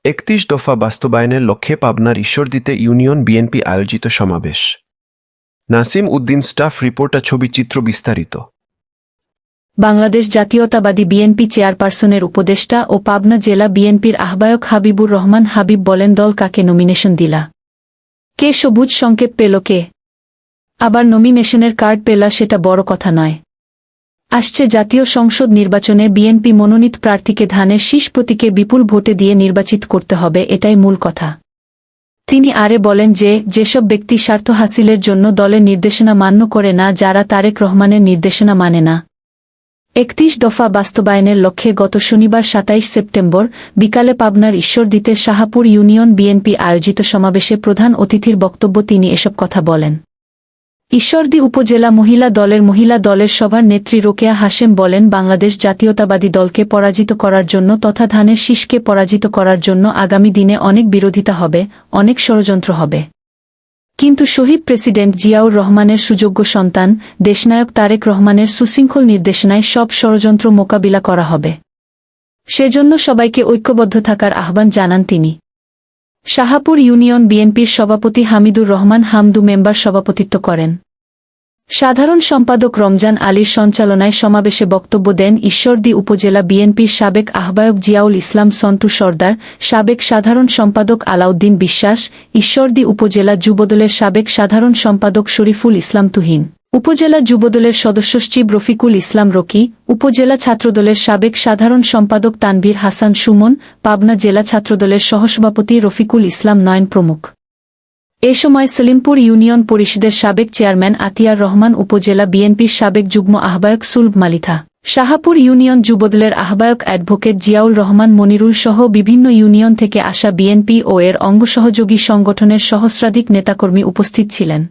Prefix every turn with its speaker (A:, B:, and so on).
A: ৩১ দফা বাস্তবায়নের লক্ষ্যে পাবনার ঈশ্বরদীতে ইউনিয়ন বিএনপি আয়োজিত সমাবেশ। নাসিম উদ্দিন স্টাফ রিপোর্টার, ছবিচিত্র বিস্তারিত।
B: বাংলাদেশ জাতীয়তাবাদী বিএনপি চেয়ারপারসনের উপদেষ্টা ও পাবনা জেলা বিএনপির আহ্বায়ক হাবিবুর রহমান হাবিব বলেন, দল কাকে নমিনেশন দিলা, কে সবুজ সংকেত পেল, কে আবার নমিনেশনের কার্ড পেলা, সেটা বড় কথা নয়। আসছে জাতীয় সংসদ নির্বাচনে বিএনপি মনোনীত প্রার্থীকে ধানের শীষ প্রতীকে বিপুল ভোটে দিয়ে নির্বাচিত করতে হবে, এটাই মূল কথা। তিনি আরে বলেন যে, যেসব ব্যক্তি স্বার্থ হাসিলের জন্য দলের নির্দেশনা মান্য করে না, যারা তারেক রহমানের নির্দেশনা মানে না। ৩১ দফা বাস্তবায়নের লক্ষ্যে গত শনিবার ২৭ সেপ্টেম্বর বিকালে পাবনার ঈশ্বরদীতে শাহাপুর ইউনিয়ন বিএনপি আয়োজিত সমাবেশে প্রধান অতিথির বক্তব্য তিনি এসব কথা বলেন। ঈশ্বরদী উপজেলা মহিলা দলের সভার নেত্রী রোকেয়া হাশেম বলেন, বাংলাদেশ জাতীয়তাবাদী দলকে পরাজিত করার জন্য তথা ধানের শীষকে পরাজিত করার জন্য আগামী দিনে অনেক বিরোধিতা হবে, অনেক ষড়যন্ত্র হবে। কিন্তু শহীদ প্রেসিডেন্ট জিয়াউর রহমানের সুযোগ্য সন্তান দেশনায়ক তারেক রহমানের সুশৃঙ্খল নির্দেশনায় সব ষড়যন্ত্র মোকাবিলা করা হবে। সেজন্য সবাইকে ঐক্যবদ্ধ থাকার আহ্বান জানান তিনি। শাহাপুর ইউনিয়ন বিএনপির সভাপতি হামিদুর রহমান হামদু মেম্বার সভাপতিত্ব করেন। সাধারণ সম্পাদক রমজান আলীর সঞ্চালনায় সমাবেশে বক্তব্য দেন ঈশ্বরদী উপজেলা বিএনপির সাবেক আহ্বায়ক জিয়াউল ইসলাম সন্টু সর্দার, সাবেক সাধারণ সম্পাদক আলাউদ্দিন বিশ্বাস, ঈশ্বরদী উপজেলা যুবদলের সাবেক সাধারণ সম্পাদক শরীফুল ইসলাম তুহিন, উপজেলা যুবদলের সদস্য সচিব রফিকুল ইসলাম রকি, উপজেলা ছাত্রদলের সাবেক সাধারণ সম্পাদক তানভীর হাসান সুমন, পাবনা জেলা ছাত্রদলের সহসভাপতি রফিকুল ইসলাম নয়ন প্রমুখ। এ সময় সলিমপুর ইউনিয়ন পরিষদের সাবেক চেয়ারম্যান আতিয়ার রহমান, উপজেলা বিএনপির সাবেক যুগ্ম আহ্বায়ক সুলভ মালিথা, শাহাপুর ইউনিয়ন যুবদলের আহ্বায়ক অ্যাডভোকেট জিয়াউল রহমান মনিরুল সহ বিভিন্ন ইউনিয়ন থেকে আসা বিএনপি ও এর অঙ্গসহযোগী সংগঠনের সহস্রাধিক নেতাকর্মী উপস্থিত ছিলেন।